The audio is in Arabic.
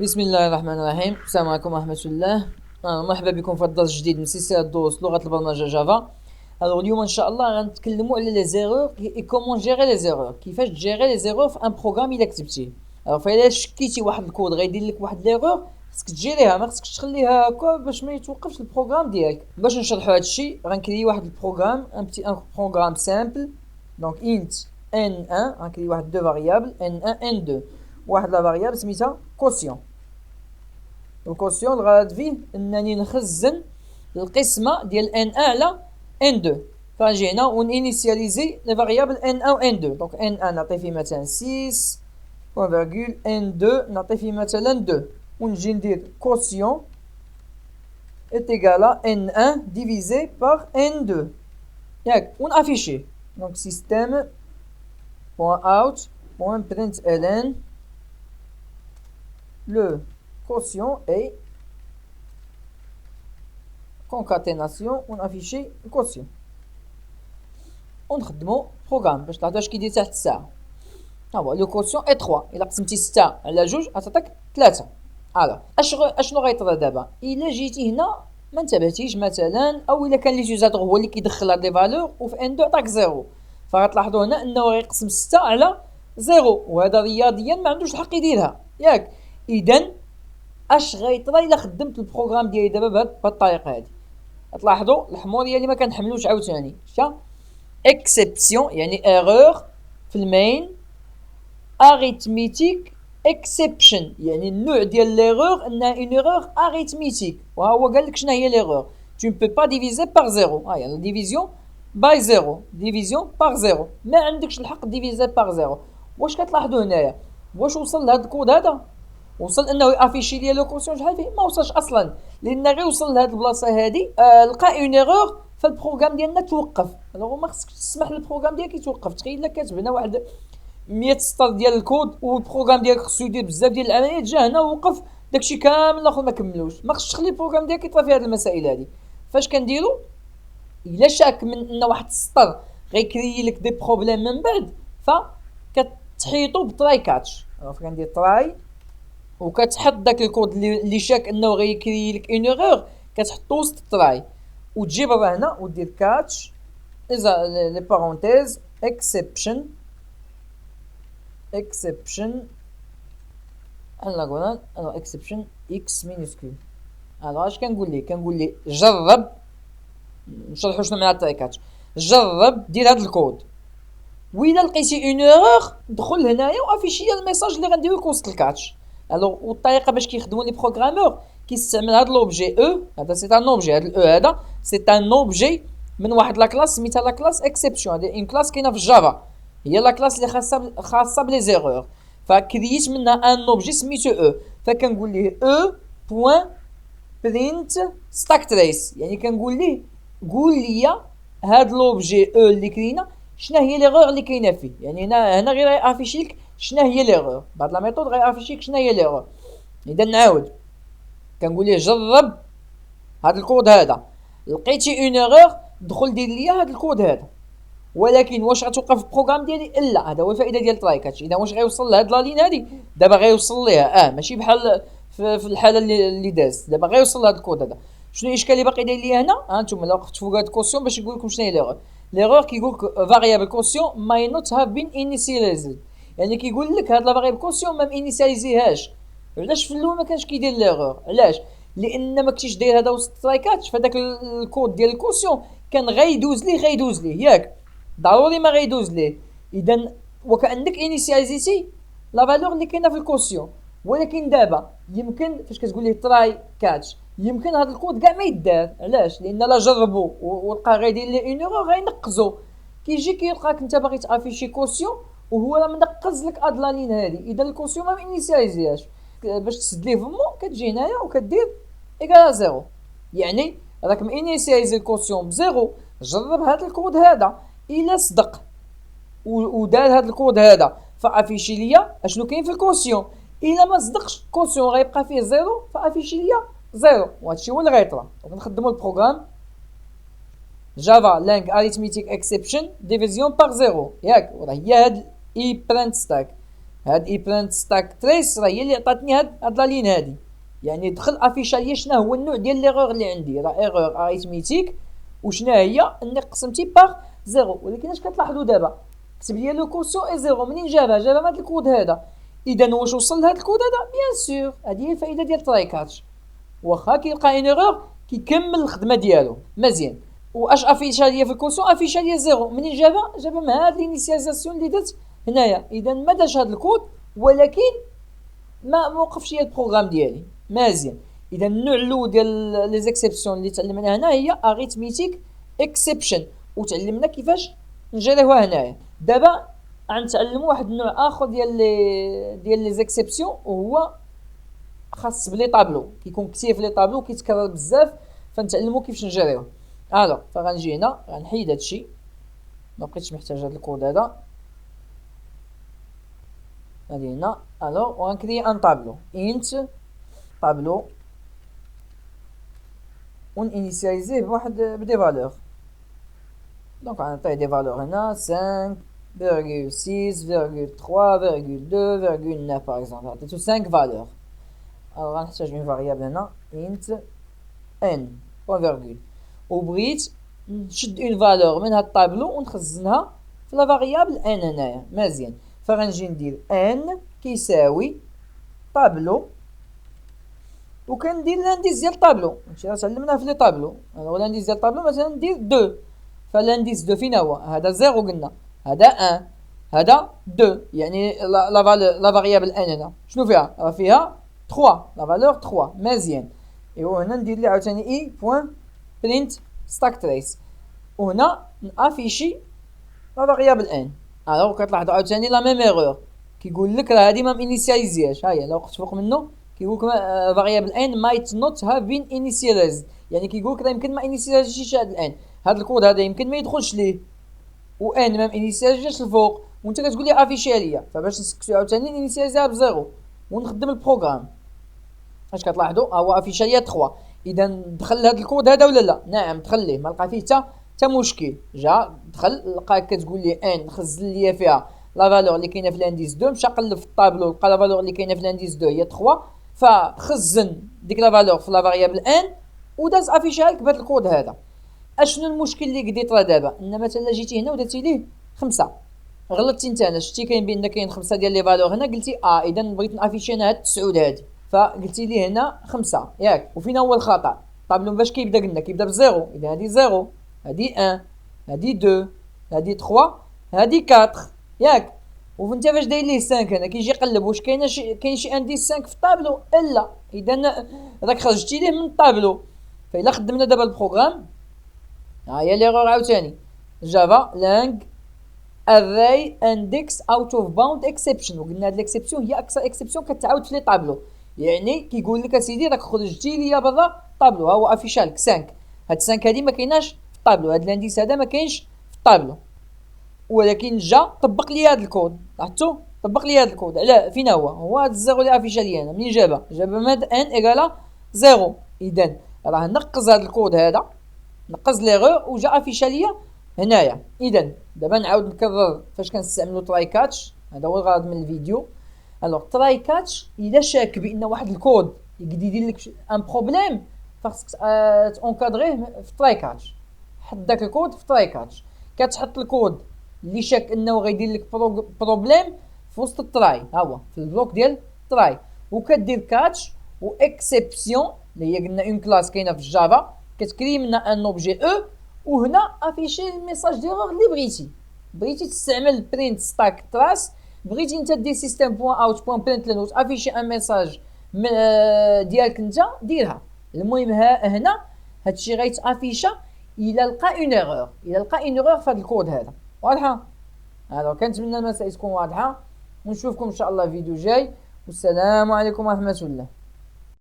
بسم الله الرحمن الرحيم. السلام عليكم ورحمة الله. مرحبا بكم في الدرس الجديد من سلسلة دروس لغة البرمجة جافا. اليوم ان شاء الله غنتكلموا على لي زيرور اي كومون جيري لي زيرور، كيفاش تجيري لي زيرور في ان بروغرام الا كتبتيه. فالا شكيتي واحد الكود غيدير لك واحد ليرور، خصك تجيريها، ما خصكش تخليها هكا باش ما يتوقفش البروغرام ديالك. باش نشرحوا هذا الشيء غنكري واحد البروغرام، ان بروغرام سامبل. دونك انت n1 غنكري واحد دو فاريابل n1 n2، واحد لا فاريابل سميتها كوسيون. الكوسيون الغرض فيه انني نخزن القسمه ديال n1 على n2. فنجي هنا ونينيسياليزي لي فاريابل n1 و n2. دونك n1 نعطي فيه مثلا 6 بوان فيرغول، n2 نعطي فيه مثلا 2، ونجي ندير كوسيون est égal à n1 divisé par n2 ياك، ونافيشيه. دونك système point out point println le quotient est concaténation ونافيشي الكوسيون ونخدمو بروغرام باش تعرفوا اش كيدير تحت الساعه. ها هو لو كوسيون اي 3، الا قسمتي 6 على 2 غتعطيك 3. اشنو غيطرى دابا الا جيتي هنا ما انتبهتيش مثلا، او الا كان ليزيوزاتور هو اللي كيدخل هاد لي فالور وفي ان 2 عطاك 0، فغتلاحظوا هنا انه غيقسم 6 على 0، وهذا رياضيا ما عندوش الحق يديرها ياك. اذا اش غيطرى الا خدمت البروغرام ديالي دابا بهاد الطريقه هادي؟ تلاحظوا الحموريه اللي ما كنحملوش عاوتاني شتا اكسبسيون يعني ايرور في المين، اريثميتيك اكسبشن يعني النوع ديال ليرور انها اون ايرور اريثميتيك. وها هو قال لك شنو هي ليرور، tu ne peux pas diviser par 0. ها يعني ديفيزيون باي 0، ديفيزيون بار 0، ما عندكش الحق ديفيزي بار 0. واش كتلاحظوا هنايا؟ واش وصل لهذا الكود هذا؟ وصل انه يافيشي ليا لو كونسيون شحال فيه؟ ما وصلش اصلا، لان غير وصل لهاد البلاصه هادي لقى اون ايرور فالبروغرام ديالنا توقف. الوغ ما خصكش تسمح للبروغرام ديالك يتوقف. تخيل لك كاتب هنا واحد 100 سطر ديال الكود والبروغرام ديالك خصو يدير بزاف ديال العمليات، جا هنا ووقف داكشي كامل الاخر ما كملوش. ما خصش تخلي البروغرام ديالك يطرا في هاد المسائل هادي. فاش كنديرو الا شاك من ان واحد السطر غيكري لك دي بروبليم من بعد، فكتحيطو بتراي كاتش. فكندير تراي وكتحط داك الكود اللي شاك انه غيكري لك اون ايرور، كتحطو وسط التراي وتجي برا هنا ودير كاتش اذا لي بارونتيز اكسبشن انا قلنا انا اكسبشن اكس مينيسكول. اش كنقول ليه جرب، نشرحو شنو معنى التراي كاتش. جرب دير هاد الكود، وإلا لقيتي اون ايرور دخل هنايا وافيشي الميساج اللي غنديرو لك وسط الكاتش. الوغ والطريقه باش كيخدموا لي بروغرامور كيستعمل هاد لوبجي او، هذا سي ان اوبجي، هاد الاو هذا سي ان اوبجي من واحد لا كلاس سميتها لا كلاس اكسبشن. هادي اون كلاس كاينه في الجافا، هي لا كلاس اللي خاصه بلي زيرور. فكريت منها ان اوبجي سميتو او، فكنقول ليه او بوين برينت ستاك تريس، يعني كنقول ليه قول لي هاد لوبجي او اللي كرينا شنو هي ليغور اللي كاينه فيه. يعني هنا غير غيافيشي لك شنو هي ليغور، بعد لا ميثود غيافيشي لك شنو هي ليغور. اذا نعاود كنقول ليه جرب هاد الكود هذا، لقيتي اون ايرور دخل دير ليا هاد الكود هذا. ولكن واش غتوقف البروغرام ديالي؟ لا، هذا هو الفائده ديال تراي كاتش. اذا واش غيوصل لهاد لا لين هادي دابا غيوصل ليها، ماشي بحال في الحاله اللي داز. دابا غيوصل لهاد الكود هذا. شنو الاشكال اللي باقي داير ليا هنا؟ انتم الا وقفتوا فوق هاد كوسيون باش يقول لكم شنو هي ليغور. ليغور كيقول لك فاريابل كوسيون ماي نوت هاف بين انيسياليزد، يعني كيقول لك هاد لا فاريابل كوسيون ما انيسياليزيهاش. علاش في الاول ما كانش كيدير ليغور؟ علاش؟ لان ما كنتيش داير هذا وسط تراي كاتش، فداك الكود ديال الكوسيون كان غيدوز ليه ياك، ضروري ما غيدوز ليه. اذا وكانك انيسياليزيتي لا فالور اللي كاينه في الكوسيون. ولكن دابا يمكن فاش كتقول ليه تراي كاتش يمكن هذا الكود كاع ما يدار. علاش؟ لان لا جربو ولقى غيدير ليه اون ايرور غينقزو. كيجي كيلقاك انت باغي تافيشي كوسيون وهو راه منقز لك هاد لا لين هادي، اذا الكوسيون ما انيسياليزياش. باش تسد ليه فمو كتجي هنايا وكدير ايكال زيرو، يعني راك مانيسياليزي الكوسيون بزيرو. جرب هذا الكود هذا، الا صدق ودار هذا الكود هذا فافيشي ليا اشنو كاين في الكوسيون. الا ما صدقش الكوسيون غيبقى فيه زيرو فافيشي ليا زيرو، وهادشي هو اللي غيطرا. ونخدموا البروغرام جافا لانج اريثميتيك اكسبشن ديفيزيون بار زيرو ياك، هي هاد اي برنت ستاك. هاد اي برنت ستاك تريس راه هي اللي عطاتني هاد لا لين هادي، يعني دخل افيشا ليا شنو هو النوع ديال ليغور اللي عندي، راه ايغور اريثميتيك وشنا هي اني قسمتي باغ زيرو. ولكن اش كتلاحظوا دابا كتب لي لو كوسيون اي زيرو، منين جابها من هاد الكود هذا. اذا واش وصل لهاد الكود هذا؟ بيان سور هذه هي الفائده ديال تراي كاتش، واخا كيلقى ان ايغور كيكمل الخدمه ديالو مزيان. واش افيشا ليا في الكوسيون؟ افيشا ليا زيرو، منين جابها مع هاد لينيسياليزاسيون اللي درت هنايا. اذا ما داش هاد الكود ولكن ما وقفش ليا البروغرام ديالي مزيان. اذا النوع الاول ديال لي زيكسيبسيون اللي تعلمنا هنا هي اريثميتيك اكسبشن، وتعلمنا كيفاش نجريوها هنايا. دابا غنتعلموا واحد النوع اخر ديال لي زيكسيبسيون، وهو خاص بلي طابلو، كيكون كثير في لي طابلو كيتكرر بزاف، فنتعلموا كيفاش نجريوه. الو فغنجي هنا غنحيد هادشي، ما بقيتش محتاج هاد الكود هذا. غادي هنا الو وغنكري ان طابلو انت طابلو ونينيسياليزيه بواحد بدي فالور. دونك غنعطيه دي فالور هنا 5.6.3.2.9 باغ اكزومبل، عطيتو 5 فالور. الوغ غنحتاج اون فاريابل هنا انت ان بوان فيرغول، وبغيت نشد اون فالور من هاد الطابلو ونخزنها في لا فاريابل ان هنايا مزيان. فغنجي ندير ان كيساوي طابلو وكندير لانديس ديال الطابلو، هادشي راه تعلمناه في لي طابلو. هو لانديس ديال الطابلو مثلا ندير 2، فلانديس 2 فين هو؟ هذا 0 قلنا، هذا 1، هذا 2، يعني لا فاريابل ان هنا شنو فيها؟ راه فيها 3، لا فالور 3 مزيان. ايوا هنا ندير لي عاوتاني اي بوين برينت ستاك تريس، وهنا نافيشي لا فاريابل ان. الوغ كتلاحظوا عاوتاني لا ميم ايرور، كيقول لك راه هادي ما انيسياليزياش. ها هي لو وقفت فوق منه كيقول لك فاريابل ان مايت نوت هاف بين انيسياليزد، يعني كيقول لك راه يمكن ما انيسياليزيش هاد الان، هاد الكود هذا يمكن ما يدخلش ليه، وان ما انيسياليزيش الفوق، وانت كتقول لي افيشي ليا. فباش نسكتو عاوتاني انيسياليزيها بزيرو ونخدم البروغرام. اش كتلاحظوا هو افيشا ليا 3. اذا دخل هذا الكود هذا ولا لا؟ نعم دخل ليه، ما لقى فيه حتى مشكل. جا دخل لقاك كتقول لي ان خزن ليا فيها لا فالور اللي كاينه في الانديس 2، مشى قلب في الطابلو لقى لا فالور اللي كاينه في الانديس 2 هي 3، فخزن ديك لا فالور في لا فاريابل ان وداز افيشها لك بهذا الكود هذا. اشنو المشكل اللي قديت راه دابا؟ ان مثلا جيتي هنا ودرتي ليه 5، غلطتي انت. انا شتي كاين بان كاين 5 ديال لي فالور هنا، قلتي اذا بغيت نافيشي انا هاد 9 هادي، فقلتي لي هنا 5 ياك. وفين هو الخطا؟ الطابلو باش كيبدا قلنا كيبدا بزيرو، اذا هادي 0، هادي 1، هادي 2، هادي 3، هادي 4 ياك. وانت فاش داير ليه 5 هنا كيجي يقلب واش كاين شي انديس 5 في الطابلو؟ لا، اذا راك خرجتي ليه من الطابلو. فإلا خدمنا دابا البروغرام، ها هي ليغور عاوتاني جافا لانج array index out of bound exception. وقلنا هاد ليكسيبسيون هي اكثر اكسبسيون كتعاود في لي طابلو، يعني كيقول لك اسيدي راك خرجتي ليا برا الطابلو، ها هو افيشالك 5. هاد 5 هادي ما كايناش في الطابلو، هاد الانديس هذا ما كاينش في الطابلو، ولكن جا طبق لي هاد الكود. لاحظتوا طبق لي هاد الكود على فين هو هاد الزيرو اللي افيشا لي انا. منين جابها ماد ان ايكالا 0. اذا راه نقز هاد الكود هذا، نقز ليغور وجا افيشا ليا هنايا. اذا دابا نعاود نكرر فاش كنستعملوا تراي كاتش، هذا هو الغرض من الفيديو. الوغ تراي كاتش الا شاك بان واحد الكود يقدر يدير لك ان بروبليم، خاصك تونكادريه في تراي كاتش. حط داك الكود في تراي كاتش، كتحط الكود اللي شاك انه غيدير لك بروبليم في وسط التراي، ها هو في البلوك ديال التراي، وكدير كاتش واكسبسيون اللي هي قلنا اون كلاس كاينه في الجافا، كتكري منها ان اوبجي او، وهنا افيشي الميساج ديالو اللي بغيتي تستعمل برينت ستاك تراس، بغيتي انت دير سيستم بوان اوت بوان برينت لين افيشي ان ميساج ديالك انت ديرها. المهم هنا هادشي غيتافيشا الى لقى اون ايرور في هذا الكود هذا. واضحه؟ الو كنتمنى المسائل تكون واضحه، ونشوفكم ان شاء الله في فيديو جاي، والسلام عليكم ورحمه الله.